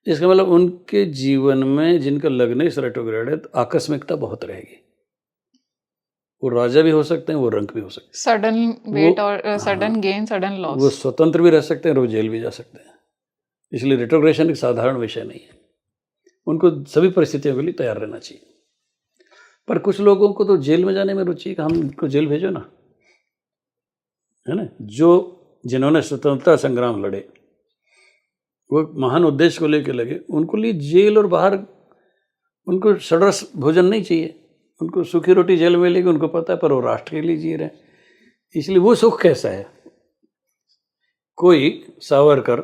इसका मतलब उनके जीवन में जिनका लग्नेश रेट्रोग्रेड है तो आकस्मिकता बहुत रहेगी। वो राजा भी हो सकते हैं, वो रंक भी हो सकते हैं, सडन वेट और सडन गेन, सडन लॉस। वो स्वतंत्र भी रह सकते हैं और वो जेल भी जा सकते हैं। इसलिए रेट्रोग्रेशन एक साधारण विषय नहीं है, उनको सभी परिस्थितियों के लिए तैयार रहना चाहिए। पर कुछ लोगों को तो जेल में जाने में रुचि है कि हम इनको जेल भेजो ना, है ना। जिन्होंने स्वतंत्रता संग्राम लड़े, वो महान उद्देश्य को लेकर लगे, उनको लिए जेल और बाहर उनको षड्रस भोजन नहीं चाहिए। उनको सूखी रोटी जेल में मिलेगी, उनको पता है, पर वो राष्ट्र के लिए जी रहे हैं। इसलिए वो सुख कैसा है? कोई सावरकर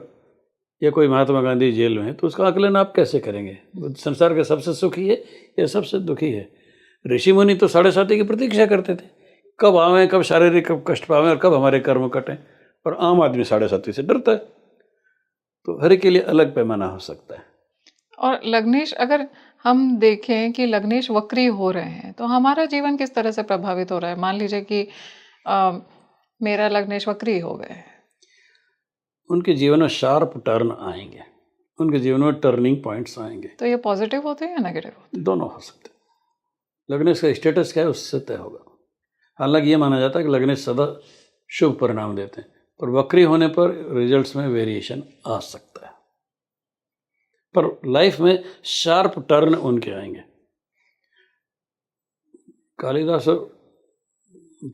या कोई महात्मा गांधी जेल में है तो उसका आकलन आप कैसे करेंगे? वो संसार का सबसे सुखी है या सबसे दुखी है? ऋषि मुनि तो 7.5 की प्रतीक्षा करते थे, कब आवें, कब शारीरिक कष्ट पावें और कब हमारे कर्म कटें। और आम आदमी 7.5 से डरता है। तो हर एक के लिए अलग पैमाना हो सकता है। और लग्नेश अगर हम देखें कि लग्नेश वक्री हो रहे हैं तो हमारा जीवन किस तरह से प्रभावित हो रहा है? मान लीजिए कि मेरा लग्नेश वक्री हो गए, उनके जीवन में शार्प टर्न आएंगे, उनके जीवन में टर्निंग पॉइंट्स आएंगे। तो ये पॉजिटिव होते हैं या नेगेटिव होते हैं? दोनों हो सकते हैं। लग्नेश का स्टेटस क्या है उससे तय होगा। हालांकि ये माना जाता है कि लग्नेश सदा शुभ परिणाम देते हैं, पर वक्री होने पर रिजल्ट्स में वेरिएशन आ सकता है, पर लाइफ में शार्प टर्न उनके आएंगे। कालिदास और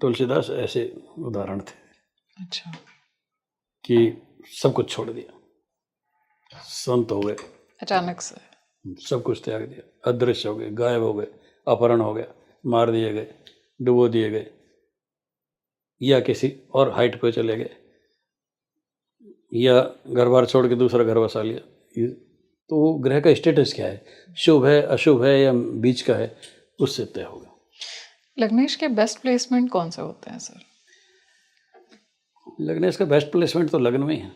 तुलसीदास ऐसे उदाहरण थे। अच्छा। कि सब कुछ छोड़ दिया, संत हो गए, अचानक से सब कुछ त्याग दिया, अदृश्य हो गए, गायब हो गए, अपहरण हो गया, मार दिए गए, डुबो दिए गए, या किसी और हाइट पे चले गए, या घर बार छोड़ के दूसरा घर बसा लिया। तो ग्रह का स्टेटस क्या है, शुभ है, अशुभ है, या बीच का है, उससे तय होगा। लग्नेश के बेस्ट प्लेसमेंट कौन से होते हैं सर? लग्नेश का बेस्ट प्लेसमेंट तो लग्न में ही है।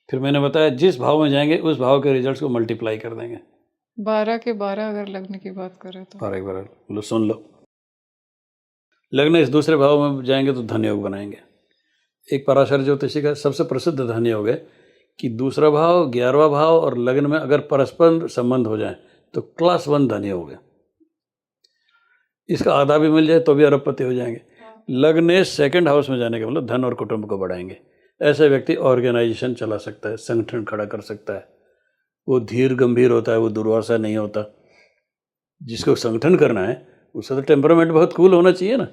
फिर मैंने बताया जिस भाव में जाएंगे उस भाव के रिजल्ट्स को मल्टीप्लाई कर देंगे। 12 के 12 अगर लग्न की बात करें तो 12 के 12 लो, सुन लो। लग्नेश दूसरे भाव में जाएंगे तो धन योग बनाएंगे। एक पराशर ज्योतिषी का सबसे प्रसिद्ध धन योग है कि दूसरा भाव, 11वां भाव और लग्न में अगर परस्पर संबंध हो जाए तो क्लास 1 धन योग है। इसका आधा भी मिल जाए तो भी अरबपति हो जाएंगे। लग्नेश सेकंड हाउस में जाने के मतलब धन और कुटुंब को बढ़ाएंगे। ऐसे व्यक्ति ऑर्गेनाइजेशन चला सकता है, संगठन खड़ा कर सकता है, वो धीर गंभीर होता है, वो दुर्वासा नहीं होता। जिसको संगठन करना है उसका तो टेम्परामेंट बहुत कूल होना चाहिए ना,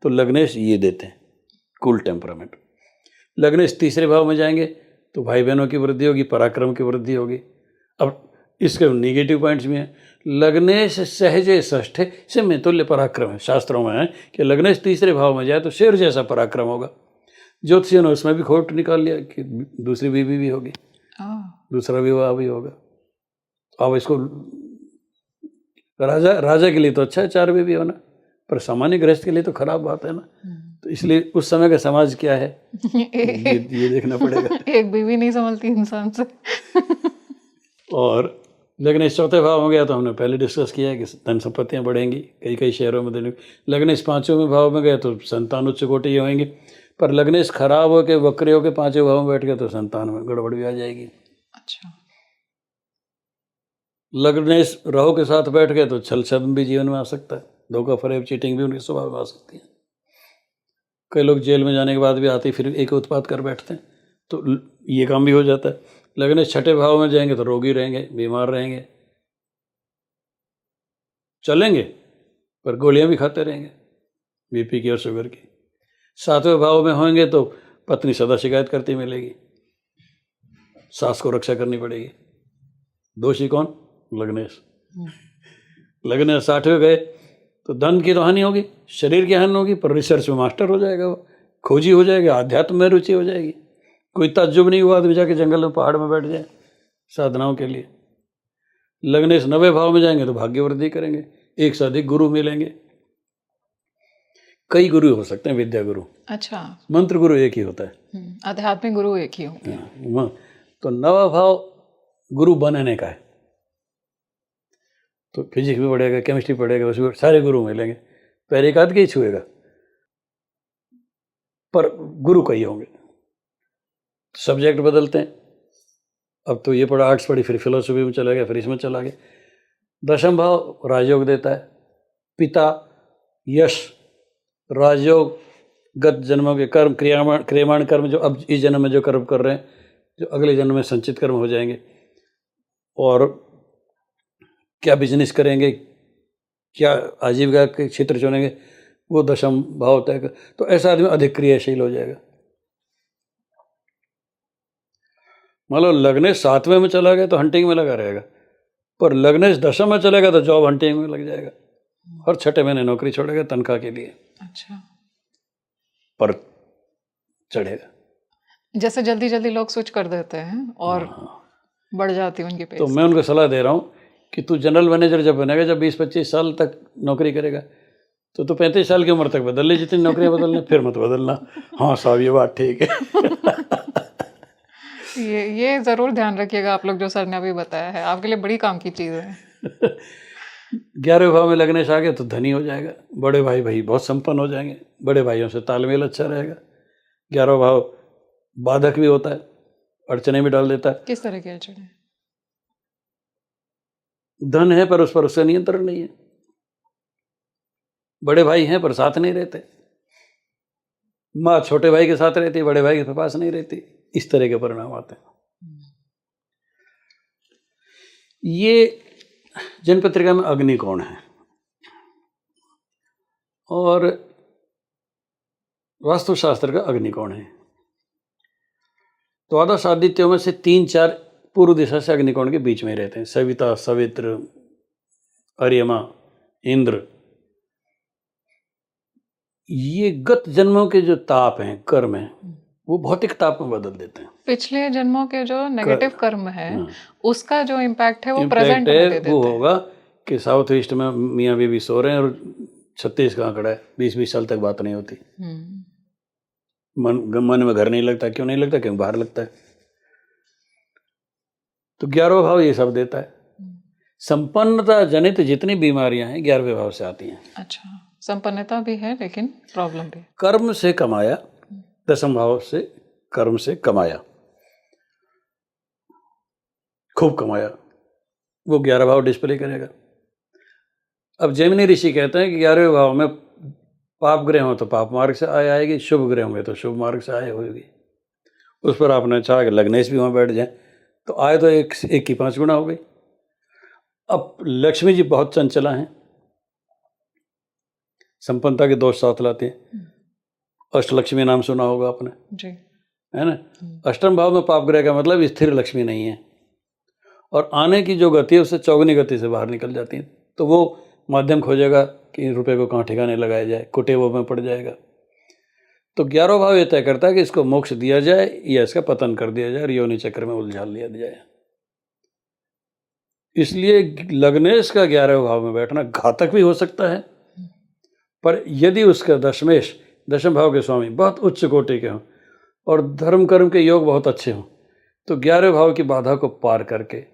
तो लग्नेश ये देते हैं, कूल टेम्परामेंट। लग्नेश तीसरे भाव में जाएंगे तो भाई बहनों की वृद्धि होगी, पराक्रम की वृद्धि होगी। अब इसके नेगेटिव पॉइंट्स भी हैं। लग्नेश सहजे षष्ठे से में तुल्य पराक्रम है, शास्त्रों में है कि लग्नेश तीसरे भाव में जाए तो शेर जैसा पराक्रम होगा। ज्योतिषियों ने उसमें भी खोट निकाल लिया कि दूसरी बीवी भी होगी, दूसरा विवाह भी होगा। अब इसको राजा के लिए तो अच्छा है 4 बीवी होना, पर सामान्य गृहस्थ के लिए तो खराब बात है ना। तो इसलिए उस समय का समाज क्या है ये देखना पड़ेगा। एक बीवी नहीं संभलती इंसान से। और लग्नेश चौथे भाव में गया तो हमने पहले डिस्कस किया है कि धन संपत्तियाँ बढ़ेंगी, कई शहरों में देने। लग्नेश 5वें भाव में गया तो संतान उच्च कोटि होंगे, पर लग्नेश खराब होकर वक्री होकर 5वें भाव में बैठ गया तो संतान में गड़बड़ भी आ जाएगी। अच्छा। लग्नेश राहु के साथ बैठ गए तो छल छद्म भी जीवन में आ सकता है, धोखा फरेब चीटिंग भी उनके स्वभाव में आ सकती है। कई लोग जेल में जाने के बाद भी आते फिर एक उत्पात कर बैठते हैं, तो ये काम भी हो जाता है। लग्नेश 6ठे भाव में जाएंगे तो रोगी रहेंगे, बीमार रहेंगे, चलेंगे पर गोलियां भी खाते रहेंगे, बीपी की और शुगर की। 7वें भाव में होंगे तो पत्नी सदा शिकायत करती मिलेगी, सास को रक्षा करनी पड़ेगी। दोषी कौन? लग्नेश। लग्नेश 60वें गए तो धन की तो हानि होगी, शरीर की हानि होगी, पर रिसर्च में मास्टर हो जाएगा, वो खोजी हो जाएगा, आध्यात्म में रुचि हो जाएगी। कोई ताज्जुब नहीं हुआ आदमी जाके जंगल में पहाड़ में बैठ जाए साधनाओं के लिए। लग्नेश 90 भाव में जाएंगे तो भाग्य वृद्धि करेंगे, एक से अधिक गुरु मिलेंगे। कई गुरु हो सकते हैं, विद्या गुरु। अच्छा। मंत्र गुरु एक ही होता है, आध्यात्मिक गुरु एक ही होंगे। तो 9वां भाव गुरु बनने का है, तो फिजिक्स भी पढ़ेगा, केमिस्ट्री पढ़ेगा, उसमें सारे गुरु मिलेंगे। पैर एक आध के ही छुएगा, पर गुरु कई होंगे। सब्जेक्ट बदलते हैं, अब तो ये पढ़ा आर्ट्स पढ़ी, फिर फिलोसफी में चला गया, फिर इसमें चला गया। 10वां भाव राजयोग देता है, पिता, यश, राजयोग, गत जन्मों के कर्म, क्रियमाण कर्म जो अब इस जन्म में जो कर्म कर रहे हैं, जो अगले जन्म में संचित कर्म हो जाएंगे। और क्या बिजनेस करेंगे, क्या आजीविका के क्षेत्र चुनेंगे, वो 10वां भाव होता है। तो ऐसा आदमी अधिक क्रियाशील हो जाएगा। मतलब लग्नेश 7वें में चला गया तो हंटिंग में लगा रहेगा, पर लग्नेश 10वें में चलेगा तो जॉब हंटिंग में लग जाएगा। हर 6ठे महीने नौकरी छोड़ेगा तनख्वाह के लिए। अच्छा। पर चढ़ेगा। जैसे जल्दी जल्दी लोग स्विच कर देते हैं और बढ़ जाती है उनकी पेस। तो मैं उनको सलाह दे रहा हूँ कि तू जनरल मैनेजर जब बनेगा, जब 20-25 साल तक नौकरी करेगा, तो तू 35 साल की उम्र तक बदल ले जितनी नौकरियाँ बदलने, फिर मत बदलना। हाँ साहब ये बात ठीक है। ये जरूर ध्यान रखिएगा आप लोग, जो सर ने अभी बताया है आपके लिए बड़ी काम की चीज है। 11वें भाव में लग्नेश आ गया तो धनी हो जाएगा, बड़े भाई भाई बहुत संपन्न हो जाएंगे, बड़े भाइयों से तालमेल अच्छा रहेगा। 11वां भाव बाधक भी होता है, अड़चने में डाल देता है। किस तरह की अड़चने? धन है पर उस पर उसका नियंत्रण नहीं है, बड़े भाई हैं पर साथ नहीं रहते, माँ छोटे भाई के साथ रहती, बड़े भाई के पास नहीं रहती, इस तरह के परिणाम आते हैं। ये जन्म पत्रिका में अग्निकोण है और वास्तुशास्त्र का अग्निकोण है। द्वादश आदित्यों में से 3-4 पूर्व दिशा से अग्निकोण के बीच में रहते हैं, सविता, सवित्र, अर्यमा, इंद्र। ये गत जन्मों के जो ताप हैं, कर्म हैं, वो भौतिक ताप में बदल देते हैं। पिछले जन्मों के जो नेगेटिव कर्म है उसका जो इम्पैक्ट है वो इम्पैक्ट प्रेजेंट में दे देते वो हैं। होगा कि साउथ ईस्ट में मियाँ बीवी सो रहे हैं और 36 का आंकड़ा है, 20-20 साल तक बात नहीं होती, मन में घर नहीं लगता। क्यों नहीं लगता? क्यों बाहर लगता है। तो 11वां भाव ये सब देता है। संपन्नता जनित जितनी बीमारियां हैं 11वें भाव से आती हैं। अच्छा, संपन्नता भी है लेकिन प्रॉब्लम भी। कर्म से कमाया, 10वें भाव से कर्म से कमाया, खूब कमाया, वो 11 भाव डिस्प्ले करेगा। अब जैमिनी ऋषि कहते हैं कि 11वें भाव में पाप ग्रह हो तो पाप मार्ग से आय आएगी, शुभ ग्रह होंगे तो शुभ मार्ग से आय होगी। उस पर आपने चाहा कि लग्नेश भी वहाँ बैठ जाए तो आय तो एक की 5 गुना हो गई। अब लक्ष्मी जी बहुत चंचला हैं, संपन्नता के दोष साथ लाते हैं। अष्टलक्ष्मी नाम सुना होगा आपने जी, है ना। अष्टम भाव में पाप ग्रह का मतलब स्थिर लक्ष्मी नहीं है और आने की जो गति है उससे चौगुनी गति से बाहर निकल जाती है। तो वो माध्यम खोजेगा कि रुपए को कहाँ ठिकाने लगाया जाए, कुटेवों में पड़ जाएगा। तो 11वां भाव ये तय करता है कि इसको मोक्ष दिया जाए या इसका पतन कर दिया जाए और योनि चक्र में उलझा लिया जाए। इसलिए लग्नेश का 11वें भाव में बैठना घातक भी हो सकता है, पर यदि उसका दशमेश, दशम भाव के स्वामी बहुत उच्च कोटि के हों और धर्म कर्म के योग बहुत अच्छे हों तो 11वें भाव की बाधा को पार करके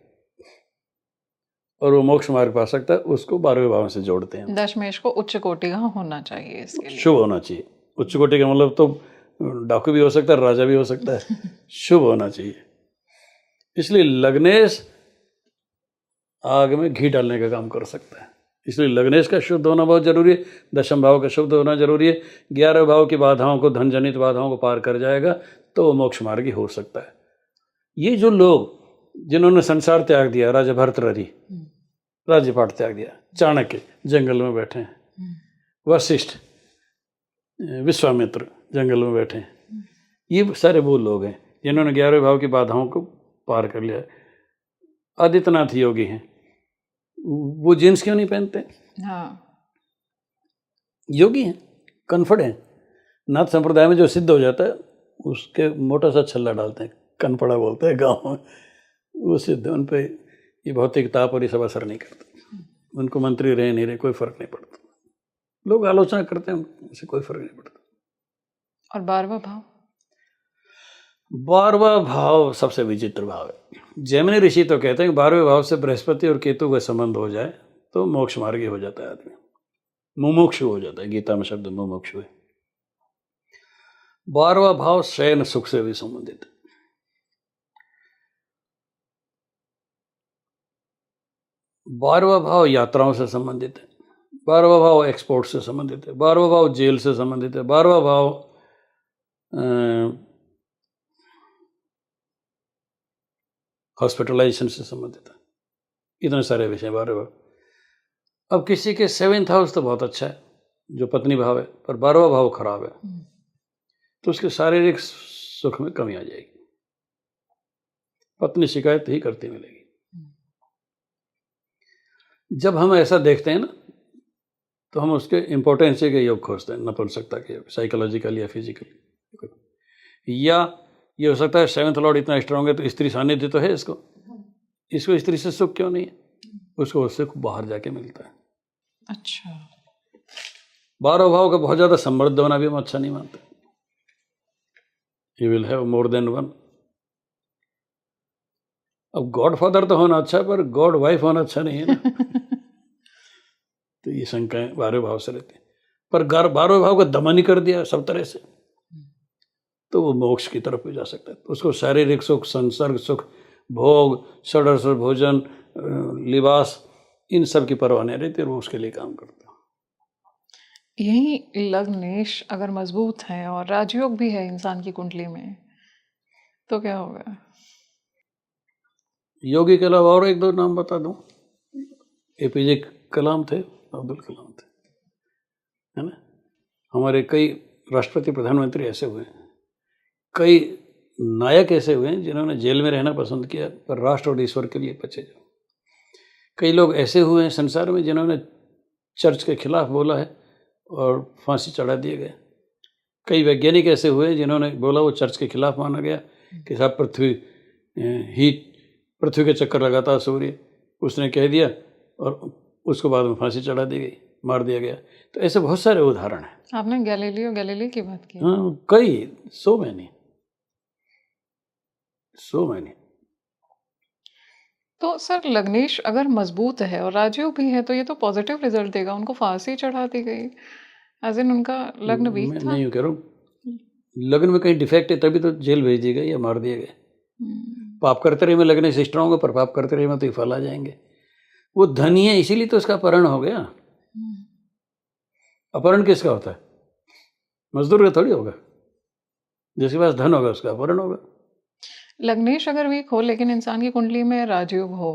और वो मोक्ष मार्ग पा सकता है। उसको 12वें भाव से जोड़ते हैं। दशमेश को उच्च कोटि का होना चाहिए, इसके लिए शुभ होना चाहिए। उच्च कोटि का मतलब तो डाकू भी हो सकता है, राजा भी हो सकता है, शुभ होना चाहिए। इसलिए लग्नेश आग में घी डालने का काम कर सकता है। इसलिए लग्नेश का शुद्ध होना बहुत जरूरी है, दशम भाव का शुद्ध होना जरूरी है। 11वें भाव की बाधाओं को, धन जनित बाधाओं को पार कर जाएगा तो वो मोक्ष मार्गी हो सकता है। ये जो लोग जिन्होंने संसार त्याग दिया, राजा भर्तृहरि राज्यपाट त्याग दिया, चाणक्य जंगल में बैठे हैं, वशिष्ठ, विश्वामित्र जंगल में बैठे हैं, ये सारे वो लोग हैं जिन्होंने 11वें भाव की बाधाओं को पार कर लिया। आदित्यनाथ योगी हैं, वो जीन्स क्यों नहीं पहनते? हाँ, योगी हैं, कन्फर्ट हैं। नाथ संप्रदाय में जो सिद्ध हो जाता है उसके मोटा सा छल्ला डालते हैं, कनपड़ा बोलते हैं गाँव में, वो सिद्ध, उन पर ये भौतिक ताप और ये सब असर नहीं करता। उनको मंत्री रहे नहीं रहे कोई फर्क नहीं पड़ता, लोग आलोचना करते हैं उनसे कोई फर्क नहीं पड़ता। और 12वां भाव? 12वां भाव सबसे विचित्र भाव है। जैमिनी ऋषि तो कहते हैं कि 12वें भाव से बृहस्पति और केतु का संबंध हो जाए तो मोक्ष मार्गी हो जाता है आदमी, मुमुक्षु हो जाता है। गीता में शब्द मुमुक्षु है। 12वां भाव शयन सुख से भी संबंधित है। 12वां भाव यात्राओं से संबंधित है। 12वां भाव एक्सपोर्ट से संबंधित है। 12वां भाव जेल से संबंधित है। 12वां भाव हॉस्पिटलाइजेशन से संबंधित है। इतने सारे विषय 12वां भाव। अब किसी के 7th हाउस तो बहुत अच्छा है, जो पत्नी भाव है, पर 12वां भाव खराब है तो उसके शारीरिक सुख में कमी आ जाएगी, पत्नी शिकायत ही करती मिलेगी। जब हम ऐसा देखते हैं ना तो हम उसके इम्पोर्टेंसी के योग खोजते हैं, नपुंसकता के योग, साइकोलॉजिकल या फिजिकल। या ये हो सकता है 7th लॉर्ड इतना स्ट्रांग है तो स्त्री सानिध्य तो है इसको स्त्री से सुख क्यों नहीं है? उसको उससे बाहर जाके मिलता है। अच्छा, 12वां भाव का बहुत ज़्यादा समृद्ध होना भी हम अच्छा नहीं मानते। You will have more than one. अब गॉड फादर तो होना अच्छा है, पर गॉड वाइफ होना अच्छा नहीं है ना। तो ये शंकाएं 12वें भाव से रहती हैं। पर 12वें भाव का दमन ही कर दिया सब तरह से, तो वो मोक्ष की तरफ भी जा सकता है। तो उसको शारीरिक सुख, संसर्ग सुख, भोग, षड्रस भोजन, लिबास, इन सब की परवाह नहीं रहती, और वो उसके लिए काम करता है। यही लग्नेश अगर मजबूत है और राजयोग भी है इंसान की कुंडली में, तो क्या होगा? योगी के अलावा और एक दो नाम बता दूं। एपीजे कलाम थे, अब्दुल कलाम थे, है ना। हमारे कई राष्ट्रपति प्रधानमंत्री ऐसे हुए हैं, कई नायक ऐसे हुए हैं जिन्होंने जेल में रहना पसंद किया पर राष्ट्र और ईश्वर के लिए बचे जाओ। कई लोग ऐसे हुए हैं संसार में जिन्होंने चर्च के खिलाफ बोला है और फांसी चढ़ा दिए गए। कई वैज्ञानिक ऐसे हुए हैं जिन्होंने बोला, वो चर्च के खिलाफ माना गया कि साहब पृथ्वी के चक्कर लगाता है सूर्य, उसने कह दिया और उसको बाद में फांसी चढ़ा दी गई, मार दिया गया। तो ऐसे बहुत सारे उदाहरण हैं। आपने गैलीलियो की बात की। हाँ, कई सो मैनी। तो सर लग्नेश अगर मजबूत है और राजयोग भी है, तो ये तो पॉजिटिव रिजल्ट देगा। उनको फांसी चढ़ा दी गई, एज इन उनका लग्न वीक मैं था। नहीं कह रहा हूँ, लग्न में कहीं डिफेक्ट है तभी तो जेल भेज दिए गए या मार दिए गए। पाप करते रहे में लगने से स्ट्रांग है, पर पाप करते रहे में तो फल आ जाएंगे। वो धनी है इसीलिए तो उसका अपहरण हो गया। अपहरण किसका होता है? मजदूर का थोड़ी होगा। जिसके पास धन होगा उसका अपहरण होगा। लग्नेश अगर वीक हो लेकिन इंसान की कुंडली में राजयोग हो,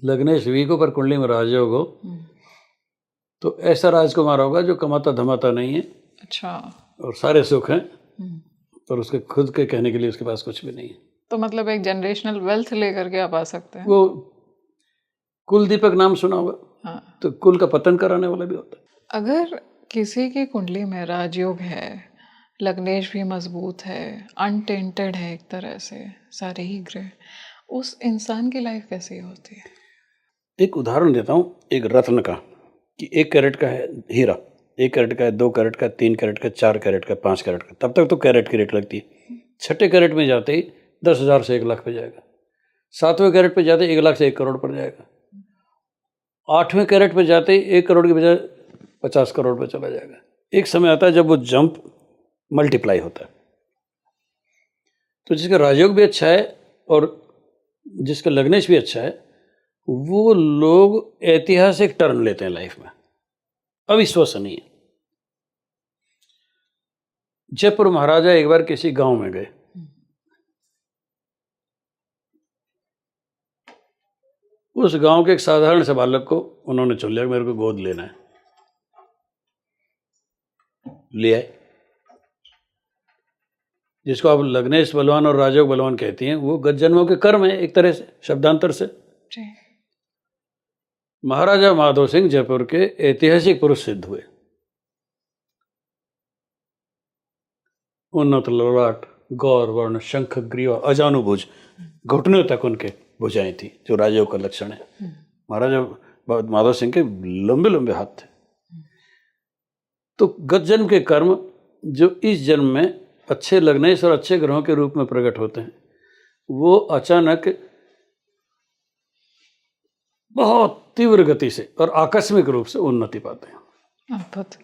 लग्नेश वीक हो पर कुंडली में राजयोग हो, तो ऐसा राजकुमार होगा जो कमाता धमाता नहीं है। अच्छा। और सारे सुख हैं, पर उसके खुद के कहने के लिए उसके पास कुछ भी नहीं है। तो मतलब एक जनरेशनल वेल्थ लेकर के आप आ सकते हैं। वो कुल दीपक नाम सुना होगा। हाँ। तो कुल का पतन कराने वाला भी होता है। अगर किसी की कुंडली में राजयोग है, लग्नेश भी मजबूत है, अनटेंटेड है एक तरह से सारे ही ग्रह, उस इंसान की लाइफ कैसी होती है? एक उदाहरण देता हूँ, एक रत्न का, कि 1 कैरेट का है हीरा, 1 कैरेट का है, 2 कैरेट का, 3 कैरेट का, 4 कैरेट का, 5 कैरेट का। तब तक तो कैरेट की रेट लगती है। 6ठे कैरेट में जाते ही 10,000 से 1 लाख पे जाएगा। 7वें कैरेट पे जाते ही 1 लाख से 1 करोड़ पर जाएगा। 8वें कैरेट पे जाते ही 1 करोड़ की बजाय 50 करोड़ पे चला जाएगा। एक समय आता है जब वो जंप मल्टीप्लाई होता है। तो जिसका राजयोग भी अच्छा है और जिसका लग्नेश भी अच्छा है, वो लोग ऐतिहासिक टर्न लेते हैं लाइफ में, अविश्वसनीय। जयपुर महाराजा एक बार किसी गांव में गए। उस गांव के एक साधारण से बालक को उन्होंने चुन लिया, मेरे को गोद लेना है। ले आए। जिसको आप लग्नेश बलवान और राजयोग बलवान कहती हैं, वो गत जन्मों के कर्म है एक तरह से, शब्दांतर से। महाराजा माधव सिंह जयपुर के ऐतिहासिक पुरुष सिद्ध हुए। उन्नत ललाट, गौर वर्ण, शंख ग्रीवा, अजानुभुज, घुटनों तक उनके भुजाएं थी, जो राजयोग का लक्षण है। महाराजा माधव सिंह के लंबे लंबे हाथ थे। तो गत जन्म के कर्म जो इस जन्म में अच्छे लग्नेश और अच्छे ग्रहों के रूप में प्रकट होते हैं, वो अचानक बहुत तीव्र गति से और आकस्मिक रूप से उन्नति पाते हैं। अद्भुत।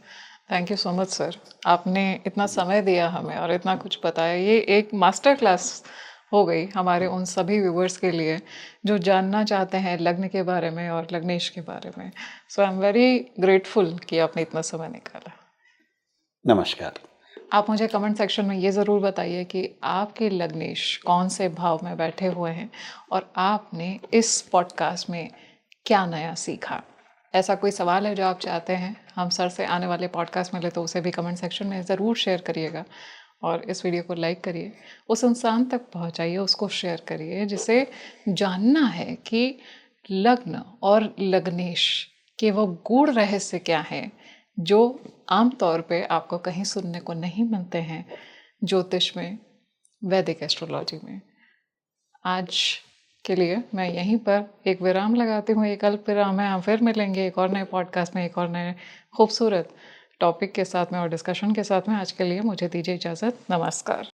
Thank you so much sir, आपने इतना समय दिया हमें और इतना कुछ बताया। ये एक मास्टर क्लास हो गई हमारे उन सभी व्यूवर्स के लिए जो जानना चाहते हैं लग्न के बारे में और लग्नेश के बारे में। सो आई एम वेरी ग्रेटफुल कि आपने इतना समय निकाला। नमस्कार। आप मुझे कमेंट सेक्शन में ये ज़रूर बताइए कि आपके लग्नेश कौन से भाव में बैठे हुए हैं और आपने इस पॉडकास्ट में क्या नया सीखा। ऐसा कोई सवाल है जो आप चाहते हैं हम सर से आने वाले पॉडकास्ट में ले, तो उसे भी कमेंट सेक्शन में ज़रूर शेयर करिएगा। और इस वीडियो को लाइक करिए, उस इंसान तक पहुंचाइए, उसको शेयर करिए जिसे जानना है कि लग्न और लग्नेश के वो गूढ़ रहस्य क्या हैं जो आमतौर पे आपको कहीं सुनने को नहीं मिलते हैं ज्योतिष में, वैदिक एस्ट्रोलॉजी में। आज के लिए मैं यहीं पर एक विराम लगाती हूँ, एक अल्प विराम है। हम फिर मिलेंगे एक और नए पॉडकास्ट में, एक और नए खूबसूरत टॉपिक के साथ में और डिस्कशन के साथ में। आज के लिए मुझे दीजिए इजाज़त। नमस्कार।